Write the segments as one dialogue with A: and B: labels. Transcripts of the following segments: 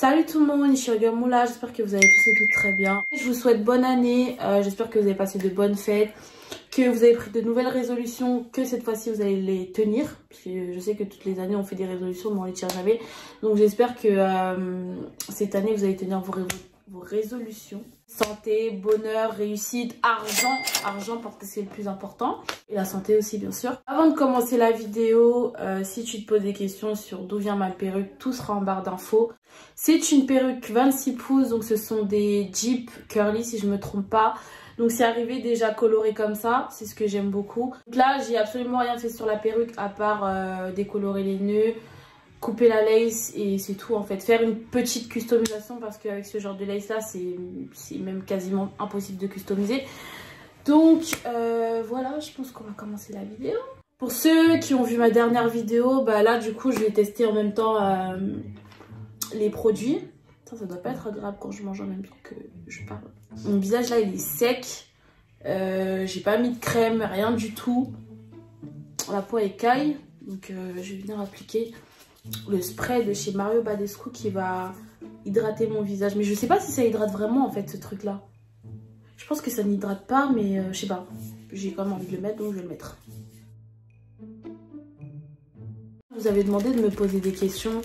A: Salut tout le monde, ici Moula, j'espère que vous allez tous et toutes très bien. Je vous souhaite bonne année, j'espère que vous avez passé de bonnes fêtes, que vous avez pris de nouvelles résolutions, que cette fois-ci vous allez les tenir. Parce que je sais que toutes les années on fait des résolutions mais on les tient jamais. Donc j'espère que cette année vous allez tenir vos résolutions. Santé, bonheur, réussite, argent parce que c'est le plus important. Et la santé aussi bien sûr. Avant de commencer la vidéo, si tu te poses des questions sur d'où vient ma perruque, tout sera en barre d'infos. C'est une perruque 26 pouces, donc ce sont des Jeep curly si je me trompe pas. Donc c'est arrivé déjà coloré comme ça, c'est ce que j'aime beaucoup. Donc là j'ai absolument rien fait sur la perruque à part décolorer les nœuds, couper la lace et c'est tout en fait. Faire une petite customisation parce qu'avec ce genre de lace là c'est même quasiment impossible de customiser. Donc voilà, je pense qu'on va commencer la vidéo. Pour ceux qui ont vu ma dernière vidéo, bah là du coup je vais tester en même temps les produits. Ça doit pas être agréable quand je mange en même temps que je parle. Mon visage là il est sec, j'ai pas mis de crème, rien du tout. La peau est caille, donc je vais venir appliquer le spray de chez Mario Badescu qui va hydrater mon visage. Mais je sais pas si ça hydrate vraiment en fait ce truc là. Je pense que ça n'hydrate pas mais je sais pas. J'ai quand même envie de le mettre donc je vais le mettre. Vous avez demandé de me poser des questions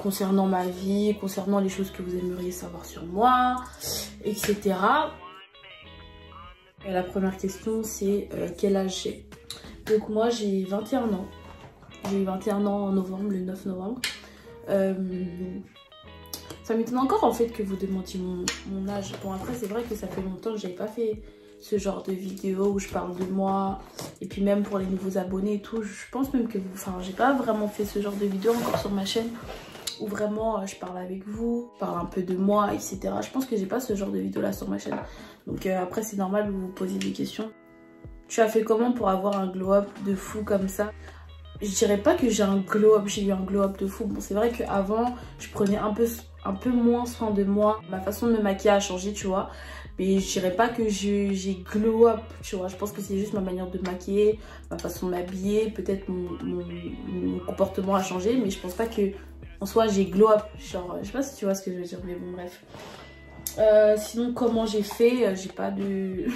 A: concernant ma vie, concernant les choses que vous aimeriez savoir sur moi, etc. Et la première question c'est quel âge j'ai. Donc moi j'ai 21 ans. J'ai eu 21 ans en novembre, le 9 novembre. Ça m'étonne encore en fait que vous demandiez mon âge. Bon après c'est vrai que ça fait longtemps que j'avais pas fait ce genre de vidéo où je parle de moi. Et puis même pour les nouveaux abonnés et tout, je pense même que vous... Enfin j'ai pas vraiment fait ce genre de vidéo encore sur ma chaîne où vraiment je parle avec vous, je parle un peu de moi, etc. Je pense que j'ai pas ce genre de vidéo là sur ma chaîne. Donc après c'est normal que vous vous posiez des questions. Tu as fait comment pour avoir un glow-up de fou comme ça? Je dirais pas que j'ai un glow-up, j'ai eu un glow-up de fou. Bon, c'est vrai qu'avant, je prenais un peu moins soin de moi. Ma façon de me maquiller a changé, tu vois. Mais je dirais pas que j'ai glow-up, tu vois. Je pense que c'est juste ma manière de maquiller, ma façon de m'habiller. Peut-être mon comportement a changé, mais je pense pas que en soi j'ai glow-up. Genre, je sais pas si tu vois ce que je veux dire, mais bon, bref. Sinon, comment j'ai fait? J'ai pas de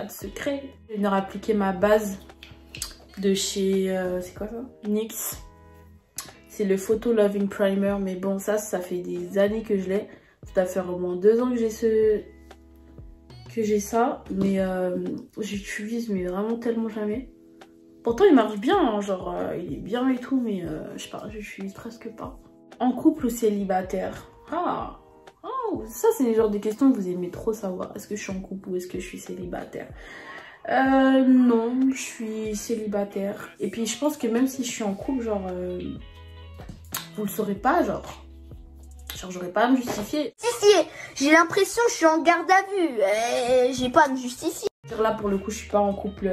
A: secret. Je vais venir appliquer ma base de chez c'est quoi ça, NYX. C'est le Photo Loving Primer, mais bon ça fait des années que je l'ai. Ça doit faire au moins 2 ans que j'ai ça, mais j'utilise mais vraiment tellement jamais. Pourtant il marche bien hein, genre il est bien et tout, mais je sais pas, j'utilise presque pas. En couple ou célibataire? Ça c'est le genre de questions que vous aimez trop savoir. Est-ce que je suis en couple ou est-ce que je suis célibataire? Non, je suis célibataire. Et puis je pense que même si je suis en couple, genre vous le saurez pas, genre j'aurais pas à me justifier.
B: Si, j'ai l'impression que je suis en garde à vue, j'ai pas à me justifier.
A: Là pour le coup je suis pas en couple,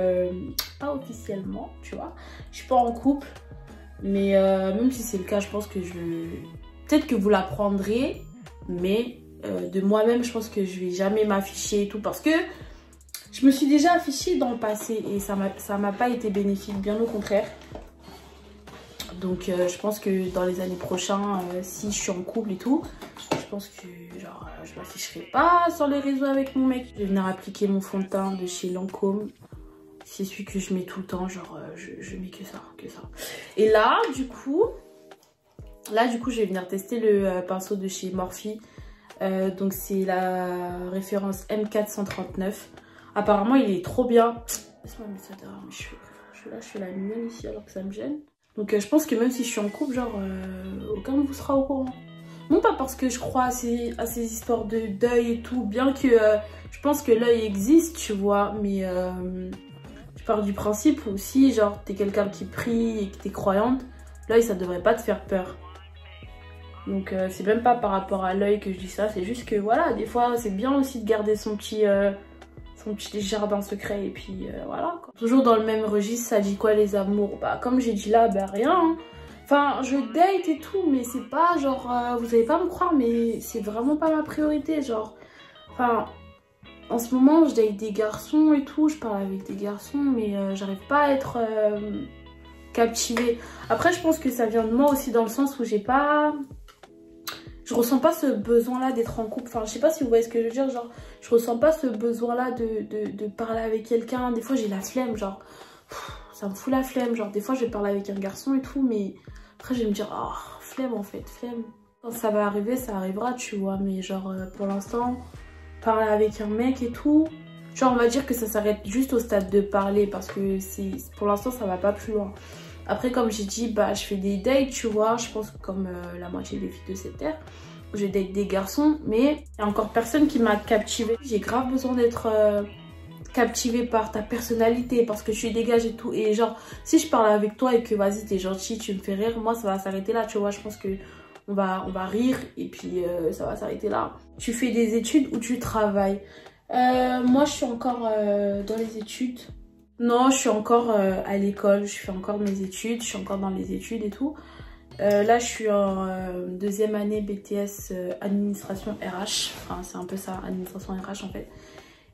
A: pas officiellement, tu vois. Je suis pas en couple, mais même si c'est le cas, je pense que peut-être que vous l'apprendrez, mais de moi-même je pense que je vais jamais m'afficher et tout parce que je me suis déjà affichée dans le passé et ça m'a pas été bénéfique, bien au contraire. Donc je pense que dans les années prochaines, si je suis en couple et tout, je pense que genre je m'afficherai pas sur les réseaux avec mon mec. Je vais venir appliquer mon fond de teint de chez Lancôme. C'est celui que je mets tout le temps, genre je mets que ça. Et là du coup je vais venir tester le pinceau de chez Morphe. Donc c'est la référence M439. Apparemment il est trop bien. Laisse-moi mettre ça derrière mes cheveux. Je fais la mienne ici alors que ça me gêne. Donc je pense que même si je suis en couple, genre aucun de vous sera au courant. Non pas parce que je crois à ces histoires de deuil et tout, bien que je pense que l'œil existe, tu vois, mais je pars du principe où si genre t'es quelqu'un qui prie et que t'es croyante, l'œil ça devrait pas te faire peur. Donc c'est même pas par rapport à l'œil que je dis ça, c'est juste que voilà, des fois c'est bien aussi de garder son petit jardin secret et puis voilà quoi. Toujours dans le même registre, ça dit quoi les amours? Bah comme j'ai dit là, bah rien hein. Enfin je date et tout, mais c'est pas genre vous allez pas me croire, mais c'est vraiment pas ma priorité, genre enfin en ce moment je date des garçons et tout, je parle avec des garçons, mais j'arrive pas à être captivée. Après je pense que ça vient de moi aussi dans le sens où j'ai pas je ressens pas ce besoin-là d'être en couple. Enfin, je sais pas si vous voyez ce que je veux dire. Genre, je ressens pas ce besoin-là de parler avec quelqu'un. Des fois, j'ai la flemme, genre, ça me fout la flemme. Genre, des fois, je vais parler avec un garçon et tout, mais après, je vais me dire, oh, flemme en fait, flemme. Quand ça va arriver, ça arrivera, tu vois. Mais genre, pour l'instant, parler avec un mec et tout, genre, on va dire que ça s'arrête juste au stade de parler parce que pour l'instant, ça va pas plus loin. Après, comme j'ai dit, bah, je fais des dates, tu vois. Je pense que comme la moitié des filles de cette terre, je date des garçons. Mais il y a encore personne qui m'a captivée. J'ai grave besoin d'être captivée par ta personnalité, parce que tu dégages et tout. Et genre, si je parle avec toi et que vas-y, t'es gentil, tu me fais rire, moi, ça va s'arrêter là, tu vois. Je pense que on va rire et puis ça va s'arrêter là. Tu fais des études ou tu travailles? Moi, je suis encore dans les études. Non, je suis encore à l'école, je fais encore mes études, je suis encore dans les études et tout. Là, je suis en deuxième année BTS administration RH. Enfin, c'est un peu ça, administration RH en fait.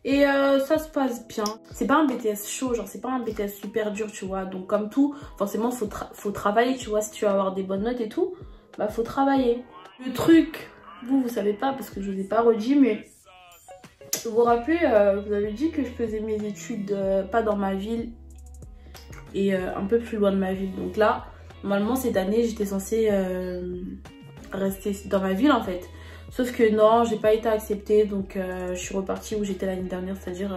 A: Et ça se passe bien. C'est pas un BTS chaud, genre c'est pas un BTS super dur, tu vois. Donc comme tout, forcément, faut travailler, tu vois. Si tu veux avoir des bonnes notes et tout, bah faut travailler. Le truc, vous savez pas parce que je vous ai pas redit, mais... Vous vous rappelez, vous avez dit que je faisais mes études pas dans ma ville et un peu plus loin de ma ville. Donc là, normalement cette année, j'étais censée rester dans ma ville en fait. Sauf que non, j'ai pas été acceptée. Donc je suis repartie où j'étais l'année dernière, c'est-à-dire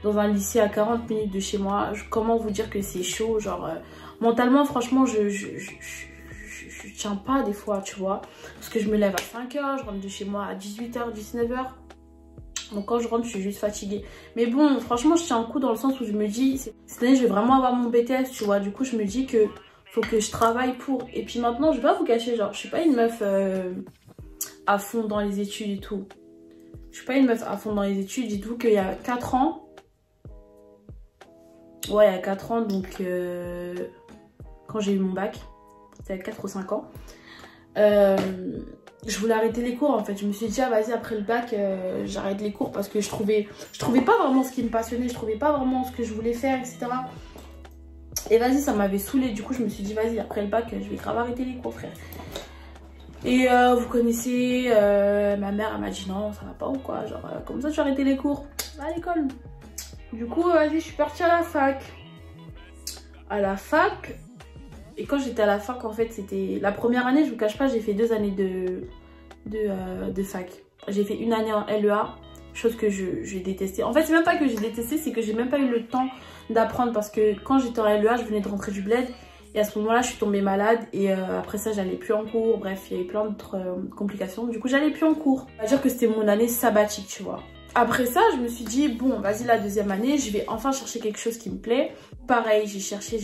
A: dans un lycée à 40 minutes de chez moi. Comment vous dire que c'est chaud, genre mentalement franchement je tiens pas des fois, tu vois. Parce que je me lève à 5 h, je rentre de chez moi à 18 h, 19 h. Donc quand je rentre, je suis juste fatiguée. Mais bon, franchement, je tiens un coup dans le sens où je me dis, cette année, je vais vraiment avoir mon BTS, tu vois. Du coup, je me dis que faut que je travaille pour. Et puis maintenant, je vais pas vous cacher, genre, je suis pas une meuf à fond dans les études et tout. Je suis pas une meuf à fond dans les études. Dites-vous qu'il y a 4 ans. Ouais, il y a 4 ans, donc quand j'ai eu mon bac, c'était à 4 ou 5 ans. Je voulais arrêter les cours en fait. Je me suis dit, ah vas-y, après le bac, j'arrête les cours parce que je trouvais pas vraiment ce qui me passionnait, je trouvais pas vraiment ce que je voulais faire, etc. Et vas-y, ça m'avait saoulée. Du coup, je me suis dit, vas-y, après le bac, je vais grave arrêter les cours, frère. Et vous connaissez, ma mère, elle m'a dit, non, ça va pas ou quoi, genre, comme ça, tu vas arrêter les cours à l'école. Du coup, vas-y, je suis partie à la fac. À la fac. Et quand j'étais à la fac, en fait, c'était la première année, je vous cache pas, j'ai fait 2 années de fac. J'ai fait une année en LEA, chose que j'ai détestée. En fait, c'est même pas que j'ai détesté, c'est que j'ai même pas eu le temps d'apprendre parce que quand j'étais en LEA, je venais de rentrer du bled. Et à ce moment-là, je suis tombée malade et après ça, j'allais plus en cours. Bref, il y avait plein d'autres complications. Du coup, j'allais plus en cours. On va dire que c'était mon année sabbatique, tu vois. Après ça, je me suis dit, bon, vas-y, la deuxième année, je vais enfin chercher quelque chose qui me plaît. Pareil, j'ai cherché.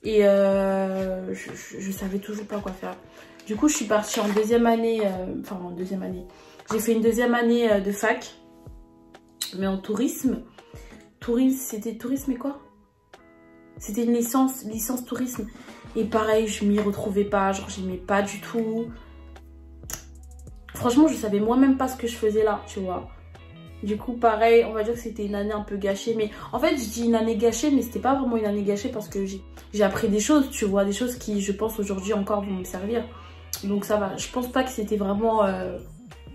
A: Et je savais toujours pas quoi faire. Du coup, je suis partie en deuxième année. J'ai fait une deuxième année de fac. Mais en tourisme. C'était tourisme et quoi? C'était une licence tourisme. Et pareil, je m'y retrouvais pas. Genre, j'aimais pas du tout. Franchement, je savais moi-même pas ce que je faisais là, tu vois. Du coup, pareil, on va dire que c'était une année un peu gâchée. Mais en fait, je dis une année gâchée, mais c'était pas vraiment une année gâchée parce que j'ai appris des choses, tu vois. Des choses qui, je pense, aujourd'hui encore vont me servir. Donc ça va. Je pense pas que c'était vraiment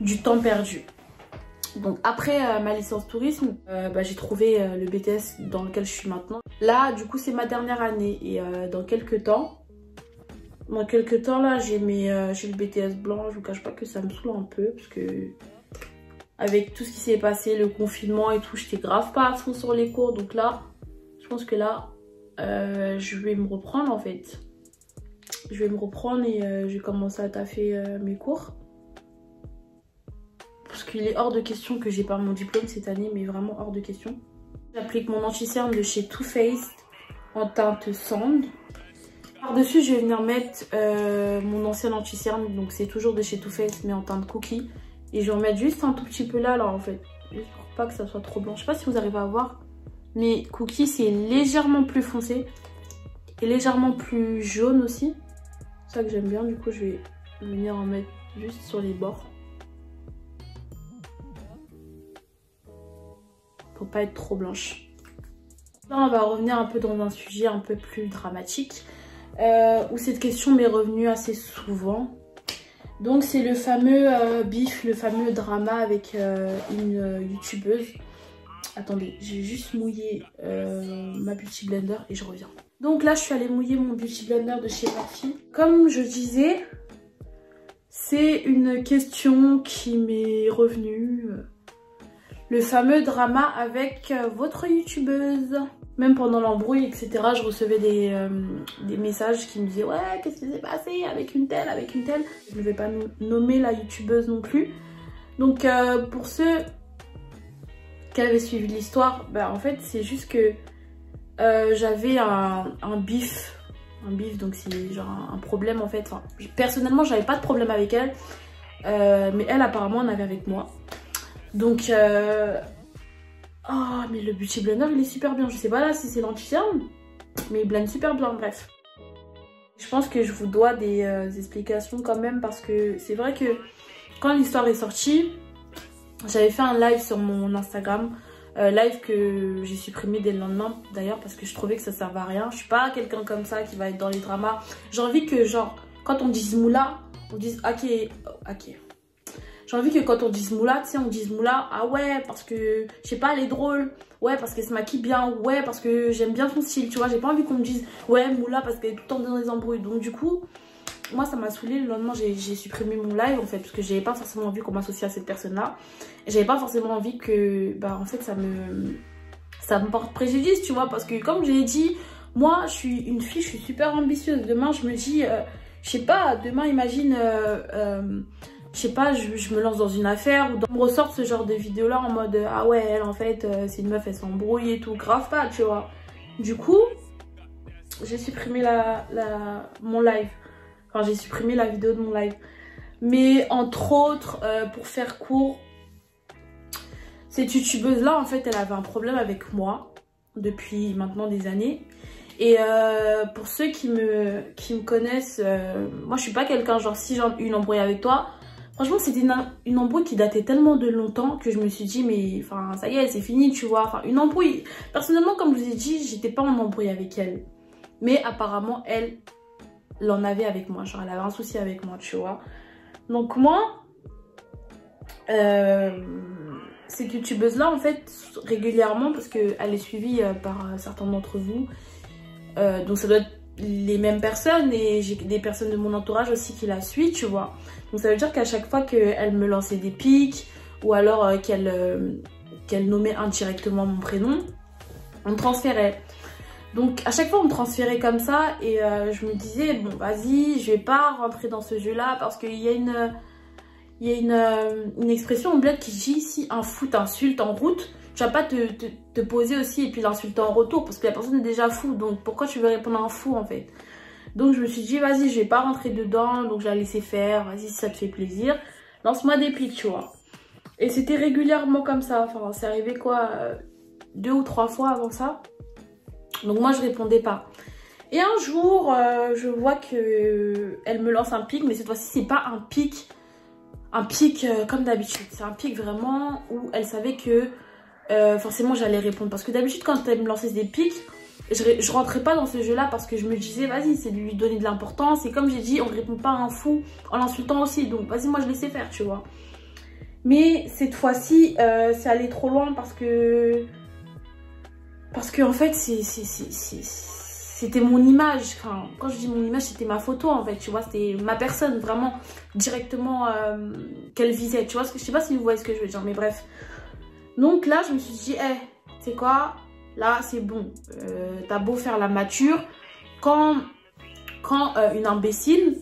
A: du temps perdu. Donc après ma licence tourisme, j'ai trouvé le BTS dans lequel je suis maintenant. Là, du coup, c'est ma dernière année. Et dans quelques temps, là, j'ai le BTS blanc. Je vous cache pas que ça me saoule un peu parce que... Avec tout ce qui s'est passé, le confinement et tout, j'étais grave pas à fond sur les cours. Donc là, je pense que là, je vais me reprendre en fait. Je vais me reprendre et je vais commencer à taffer mes cours. Parce qu'il est hors de question que j'ai pas mon diplôme cette année, mais vraiment hors de question. J'applique mon anti-cerne de chez Too Faced en teinte Sand. Par-dessus, je vais venir mettre mon ancien anti-cerne. Donc c'est toujours de chez Too Faced, mais en teinte Cookie. Et je vais en mettre juste un tout petit peu là en fait. Juste pour pas que ça soit trop blanc. Je sais pas si vous arrivez à voir. Mais Cookie, c'est légèrement plus foncé. Et légèrement plus jaune aussi. C'est ça que j'aime bien. Du coup, je vais venir en mettre juste sur les bords. Pour pas être trop blanche. Là, on va revenir un peu dans un sujet un peu plus dramatique. Où cette question m'est revenue assez souvent. Donc c'est le fameux bif, le fameux drama avec une youtubeuse. Attendez, j'ai juste mouillé ma Beauty Blender et je reviens. Donc là, je suis allée mouiller mon Beauty Blender de chez Mafi. Comme je disais, c'est une question qui m'est revenue. Le fameux drama avec votre youtubeuse. Même pendant l'embrouille, etc., je recevais des messages qui me disaient « Ouais, qu'est-ce qui s'est passé avec une telle, avec une telle ?» Je ne vais pas nommer la youtubeuse non plus. Donc, pour ceux qui avaient suivi l'histoire, bah, en fait, c'est juste que j'avais un bif. Un bif, donc c'est genre un problème, en fait. Enfin, personnellement, j'avais pas de problème avec elle. Mais elle, apparemment, en avait avec moi. Donc... Oh, mais le Beauty Blender, il est super bien. Je sais pas là si c'est l'anti-cerne, mais il blende super bien, bref. Je pense que je vous dois des explications quand même, parce que c'est vrai que quand l'histoire est sortie, j'avais fait un live sur mon Instagram. Live que j'ai supprimé dès le lendemain, d'ailleurs, parce que je trouvais que ça servait à rien. Je suis pas quelqu'un comme ça qui va être dans les dramas. J'ai envie que, genre, quand on dise moula, on dise ok. J'ai envie que quand on dise moula, tu sais, on dise moula, ah ouais, parce que, je sais pas, elle est drôle. Ouais, parce qu'elle se maquille bien. Ouais, parce que j'aime bien son style, tu vois. J'ai pas envie qu'on me dise, ouais, moula, parce qu'elle est tout le temps dans les embrouilles. Donc, du coup, moi, ça m'a saoulée. Le lendemain, j'ai supprimé mon live, en fait, parce que j'avais pas forcément envie qu'on m'associe à cette personne-là. Et j'avais pas forcément envie que, bah, en fait, ça me porte préjudice, tu vois. Parce que, comme je l'ai dit, moi, je suis une fille, je suis super ambitieuse. Demain, je me dis, je sais pas, demain, imagine... je sais pas, je me lance dans une affaire ou on me ressorte ce genre de vidéo là en mode ah ouais, elle en fait c'est une meuf, elle s'embrouille et tout, grave pas, tu vois. Du coup, j'ai supprimé mon live. Enfin, j'ai supprimé la vidéo de mon live. Mais entre autres, pour faire court, cette youtubeuse là, en fait, elle avait un problème avec moi depuis maintenant des années. Et pour ceux qui me connaissent, moi je suis pas quelqu'un genre si j'ai eu une embrouille avec toi. Franchement, c'était une embrouille qui datait tellement de longtemps que je me suis dit, mais enfin, ça y est, c'est fini, tu vois. Enfin, une embrouille. Personnellement, comme je vous ai dit, j'étais pas en embrouille avec elle. Mais apparemment, elle l'en avait avec moi. Genre, elle avait un souci avec moi, tu vois. Donc, moi, cette youtubeuse-là, en fait, régulièrement, parce qu'elle est suivie par certains d'entre vous, donc ça doit être les mêmes personnes et j'ai des personnes de mon entourage aussi qui la suivent, tu vois. Donc ça veut dire qu'à chaque fois qu'elle me lançait des pics ou alors qu'elle nommait indirectement mon prénom, on me transférait. Donc à chaque fois on me transférait comme ça et je me disais bon vas-y, je vais pas rentrer dans ce jeu là parce qu'il y a une expression en bled qui dit si un fou t'insulte en route, tu vas pas te poser aussi et puis l'insulter en retour parce que la personne est déjà fou, donc pourquoi tu veux répondre à un fou en fait. Donc je me suis dit vas-y, je vais pas rentrer dedans, donc je vais la laisser faire, vas-y si ça te fait plaisir, lance-moi des pics, tu vois. Et c'était régulièrement comme ça, enfin c'est arrivé quoi 2 ou 3 fois avant ça. Donc moi je répondais pas. Et un jour je vois que elle me lance un pic, mais cette fois-ci c'est pas un pic comme d'habitude, c'est un pic vraiment où elle savait que forcément j'allais répondre. Parce que d'habitude quand elle me lançait des pics, je rentrais pas dans ce jeu là parce que je me disais vas-y c'est de lui donner de l'importance. Et comme j'ai dit, on répond pas à un fou en l'insultant aussi, donc vas-y moi je laissais faire, tu vois. Mais cette fois-ci c'est allé trop loin parce que en fait c'était mon image. Enfin, quand je dis mon image, c'était ma photo en fait, tu vois, c'était ma personne vraiment directement qu'elle visait, tu vois. Je sais pas si vous voyez ce que je veux dire, mais bref. Donc là je me suis dit tu sais quoi, là c'est bon, t'as beau faire la mature, quand une imbécile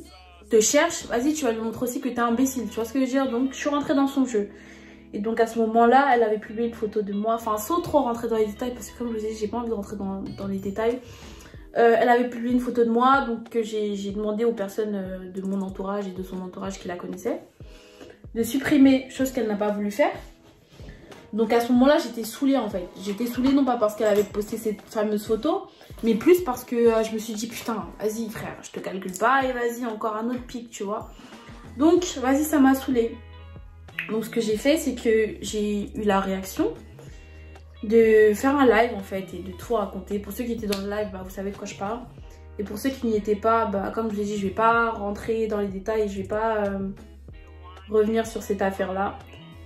A: te cherche, vas-y tu vas lui montrer aussi que t'es imbécile, tu vois ce que je veux dire. Donc je suis rentrée dans son jeu. Et donc à ce moment-là, elle avait publié une photo de moi, enfin sans trop rentrer dans les détails, parce que comme je vous ai dit, j'ai pas envie de rentrer dans les détails. Elle avait publié une photo de moi, donc j'ai demandé aux personnes de mon entourage et de son entourage qui la connaissaient de supprimer, chose qu'elle n'a pas voulu faire. Donc à ce moment-là, j'étais saoulée en fait. J'étais saoulée non pas parce qu'elle avait posté cette fameuse photo, mais plus parce que je me suis dit putain, vas-y frère, je te calcule pas et vas-y encore un autre pic, tu vois. Donc vas-y, ça m'a saoulée. Donc ce que j'ai fait, c'est que j'ai eu la réaction de faire un live en fait et de tout raconter. Pour ceux qui étaient dans le live, bah, vous savez de quoi je parle. Et pour ceux qui n'y étaient pas, bah, comme je l'ai dit, je vais pas rentrer dans les détails, je vais pas revenir sur cette affaire-là.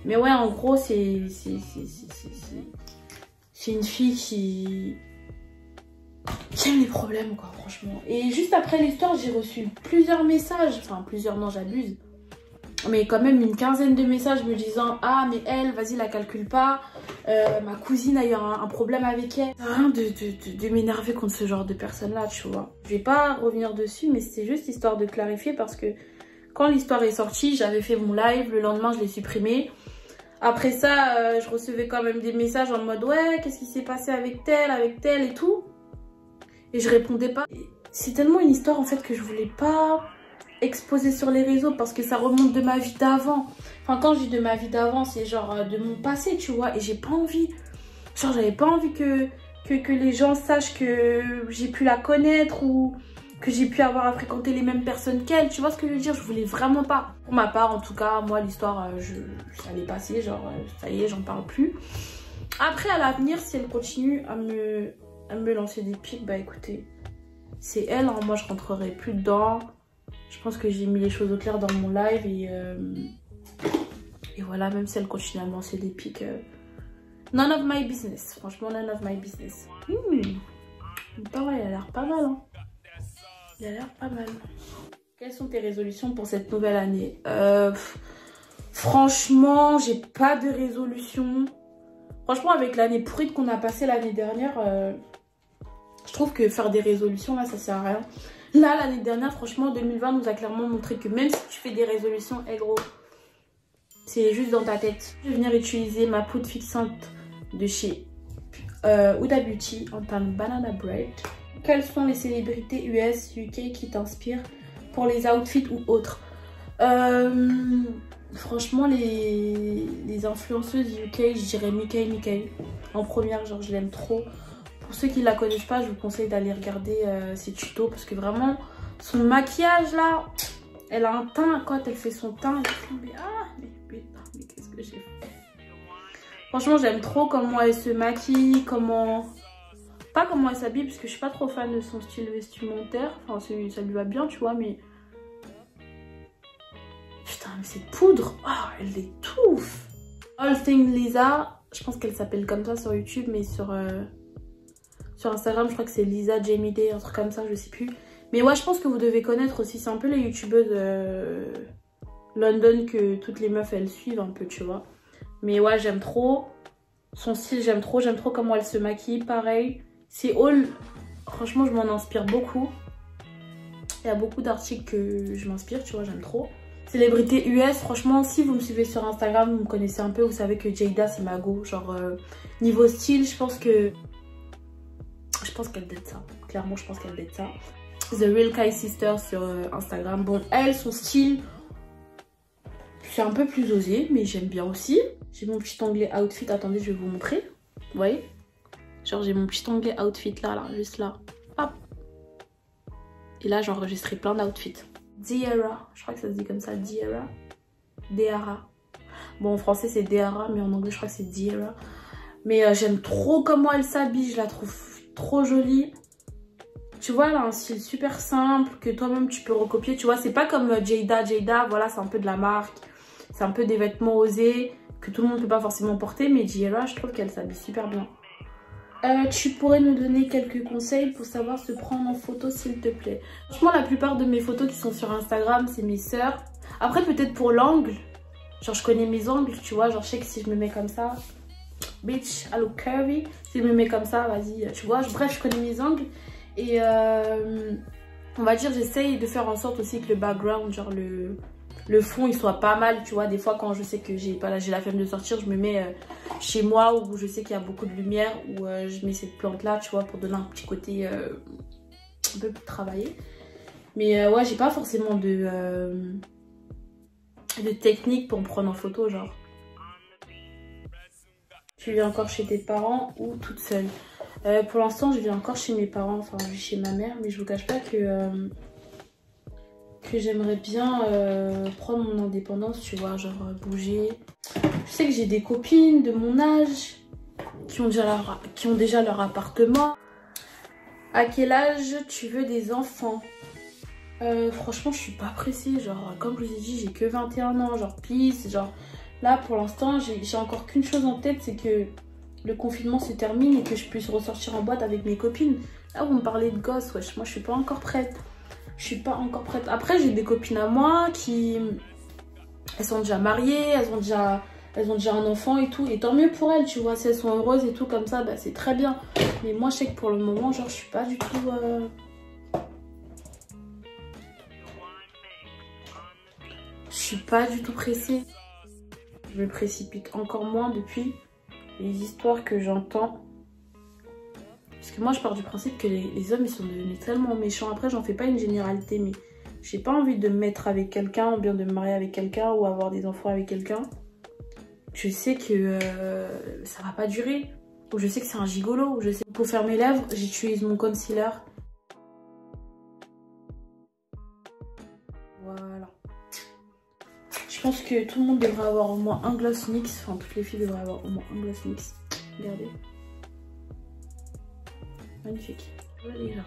A: Mais ouais, en gros, c'est une fille qui aime les problèmes, quoi, franchement. Et juste après l'histoire, j'ai reçu plusieurs messages, enfin plusieurs, non, j'abuse. Mais quand même une quinzaine de messages me disant « Ah, mais elle, vas-y, la calcule pas. Ma cousine a eu un problème avec elle. » Rien de m'énerver contre ce genre de personnes-là, tu vois. Je vais pas revenir dessus, mais c'est juste histoire de clarifier parce que quand l'histoire est sortie, j'avais fait mon live. Le lendemain, je l'ai supprimé. Après ça, je recevais quand même des messages en mode « Ouais, qu'est-ce qui s'est passé avec tel et tout ?» Et je répondais pas. C'est tellement une histoire, en fait, que je voulais pas exposée sur les réseaux parce que ça remonte de ma vie d'avant. Enfin, quand je dis de ma vie d'avant, c'est genre de mon passé, tu vois. Et j'ai pas envie. Genre, j'avais pas envie que les gens sachent que j'ai pu la connaître ou que j'ai pu avoir à fréquenter les mêmes personnes qu'elle. Tu vois ce que je veux dire? Je voulais vraiment pas. Pour ma part, en tout cas, moi, l'histoire, ça allait passer. Genre, ça y est, j'en parle plus. Après, à l'avenir, si elle continue à me lancer des pics, bah écoutez, c'est elle. Hein. Moi, je rentrerai plus dedans. Je pense que j'ai mis les choses au clair dans mon live et voilà, même si elle continue à me lancer des pics, none of my business. Franchement, none of my business. Pareil, il a l'air pas mal. Hein. Il a l'air pas mal. Quelles sont tes résolutions pour cette nouvelle année? Franchement, j'ai pas de résolution. Franchement, avec l'année pourrite qu'on a passée l'année dernière, je trouve que faire des résolutions, là, ça sert à rien. Là, l'année dernière, franchement, 2020 nous a clairement montré que même si tu fais des résolutions, gros, c'est juste dans ta tête. Je vais venir utiliser ma poudre fixante de chez Huda Beauty en teinte Banana Bread. Quelles sont les célébrités US, UK qui t'inspirent pour les outfits ou autres? Franchement, les influenceuses UK, je dirais Mickey. En première, genre, je l'aime trop. Pour ceux qui ne la connaissent pas, je vous conseille d'aller regarder ses tutos parce que vraiment, son maquillage là, elle a un teint, quand elle fait son teint, mais qu'est-ce que j'ai fait? Franchement, j'aime trop comment elle se maquille, pas comment elle s'habille parce que je suis pas trop fan de son style vestimentaire. Enfin, ça lui va bien, tu vois, mais... Putain, mais cette poudre, oh, elle étouffe. All Things Lisa, je pense qu'elle s'appelle comme ça sur YouTube, mais sur Instagram, je crois que c'est Lisa Jamie Day, un truc comme ça, je sais plus. Mais ouais, je pense que vous devez connaître aussi. C'est un peu les youtubeuses London que toutes les meufs, elles suivent un peu, tu vois. Mais ouais, j'aime trop. Son style, j'aime trop. J'aime trop comment elle se maquille, pareil. C'est all... Franchement, je m'en inspire beaucoup. Il y a beaucoup d'articles que je m'inspire, tu vois, j'aime trop. Célébrité US, franchement, si vous me suivez sur Instagram, vous me connaissez un peu, vous savez que Jada, c'est ma go. Genre, niveau style, je pense qu'elle date ça. Clairement, je pense qu'elle date ça. The Real Kai Sister sur Instagram. Bon, elle, son style, c'est un peu plus osé, mais j'aime bien aussi. J'ai mon petit onglet outfit. Attendez, je vais vous montrer. Vous voyez? Genre, j'ai mon petit onglet outfit là, juste là. Hop. Et là, j'ai enregistré plein d'outfits. Diara, je crois que ça se dit comme ça, Diara. Diara. Bon, en français, c'est Diara, mais en anglais, je crois que c'est Diara. Mais j'aime trop comment elle s'habille, je la trouve trop jolie. Tu vois, elle a un style super simple que toi-même tu peux recopier. Tu vois, c'est pas comme Jada. Jada, voilà, c'est un peu de la marque. C'est un peu des vêtements osés que tout le monde ne peut pas forcément porter. Mais Diara, je trouve qu'elle s'habille super bien. Tu pourrais nous donner quelques conseils pour savoir se prendre en photo, s'il te plaît? Franchement, la plupart de mes photos qui sont sur Instagram, c'est mes sœurs. Après, peut-être pour l'angle. Genre, je connais mes angles, tu vois. Genre, je sais que si je me mets comme ça... Bitch, allo curvy. Si je me mets comme ça, vas-y, tu vois. Bref, je connais mes angles. Et on va dire, j'essaye de faire en sorte aussi que le background, genre le fond, il soit pas mal. Tu vois, des fois, quand je sais que j'ai la flemme de sortir, je me mets chez moi où je sais qu'il y a beaucoup de lumière. Où je mets cette plante-là, tu vois, pour donner un petit côté un peu plus travaillé. Mais ouais, j'ai pas forcément de technique pour me prendre en photo, genre. Tu vis encore chez tes parents ou toute seule? Pour l'instant, je vis encore chez mes parents, enfin, je vis chez ma mère, mais je vous cache pas que j'aimerais bien prendre mon indépendance, tu vois, genre bouger. Je sais que j'ai des copines de mon âge qui ont déjà leur appartement. À quel âge tu veux des enfants? Franchement, je suis pas pressée. Genre, comme je vous ai dit, j'ai que 21 ans. Genre, peace. Genre, là, pour l'instant, j'ai encore qu'une chose en tête, c'est que le confinement se termine et que je puisse ressortir en boîte avec mes copines. Là, vous me parlez de gosses, wesh. Moi, je suis pas encore prête. Je suis pas encore prête. Après, j'ai des copines à moi qui... Elles sont déjà mariées, elles ont déjà un enfant et tout. Et tant mieux pour elles, tu vois. Si elles sont heureuses et tout comme ça, bah, c'est très bien. Mais moi, je sais que pour le moment, genre, je suis pas du tout... Je suis pas du tout pressée. Je me précipite encore moins depuis les histoires que j'entends. Parce que moi, je pars du principe que les hommes, ils sont devenus tellement méchants. Après, j'en fais pas une généralité, mais j'ai pas envie de me mettre avec quelqu'un, ou bien de me marier avec quelqu'un, ou avoir des enfants avec quelqu'un. Je sais que ça va pas durer. Ou je sais que c'est un gigolo. Ou je sais que pour faire mes lèvres, j'utilise mon concealer. Voilà. Je pense que tout le monde devrait avoir au moins un gloss NYX. Enfin, toutes les filles devraient avoir au moins un gloss NYX. Regardez. Magnifique. Allez là.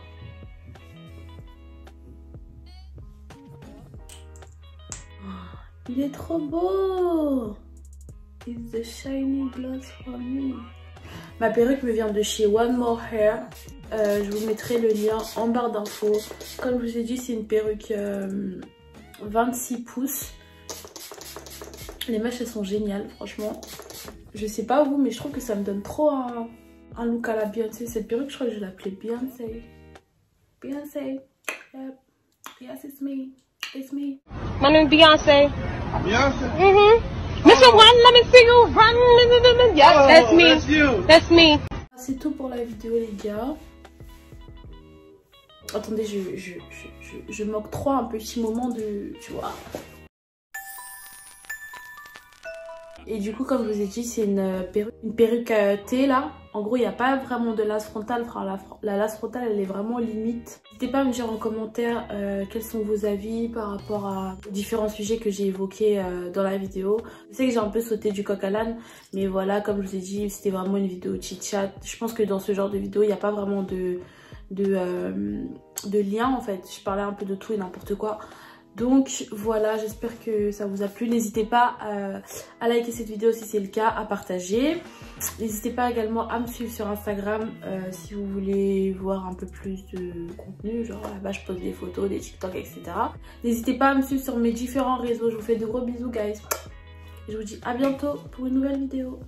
A: Oh, il est trop beau. It's the shiny gloss for me. Ma perruque me vient de chez One More Hair. Je vous mettrai le lien en barre d'infos. Comme je vous ai dit, c'est une perruque 26 pouces. Les mèches, elles sont géniales, franchement. Je sais pas vous, mais je trouve que ça me donne trop un look à la Beyoncé. Cette perruque, je crois que je l'appelais Beyoncé. Beyoncé. Yep. Yes, it's me. It's me.
C: My name is Beyonce. Beyonce? Mr. One, let me see you run. Yes, oh, that's me. That's you. That's me.
A: C'est tout pour la vidéo, les gars. Attendez, je m'octroie un petit moment de... Tu vois. Et du coup, comme je vous ai dit, c'est une perruque T là. En gros, il n'y a pas vraiment de lace frontale. Enfin, la lace frontale, elle est vraiment limite. N'hésitez pas à me dire en commentaire quels sont vos avis par rapport à différents sujets que j'ai évoqués dans la vidéo. Je sais que j'ai un peu sauté du coq à l'âne, mais voilà, comme je vous ai dit, c'était vraiment une vidéo chit-chat. Je pense que dans ce genre de vidéo, il n'y a pas vraiment de lien en fait. Je parlais un peu de tout et n'importe quoi. Donc voilà, j'espère que ça vous a plu. N'hésitez pas à liker cette vidéo si c'est le cas, à partager. N'hésitez pas également à me suivre sur Instagram si vous voulez voir un peu plus de contenu. Genre là-bas, je pose des photos, des TikTok, etc. N'hésitez pas à me suivre sur mes différents réseaux. Je vous fais de gros bisous, guys. Et je vous dis à bientôt pour une nouvelle vidéo.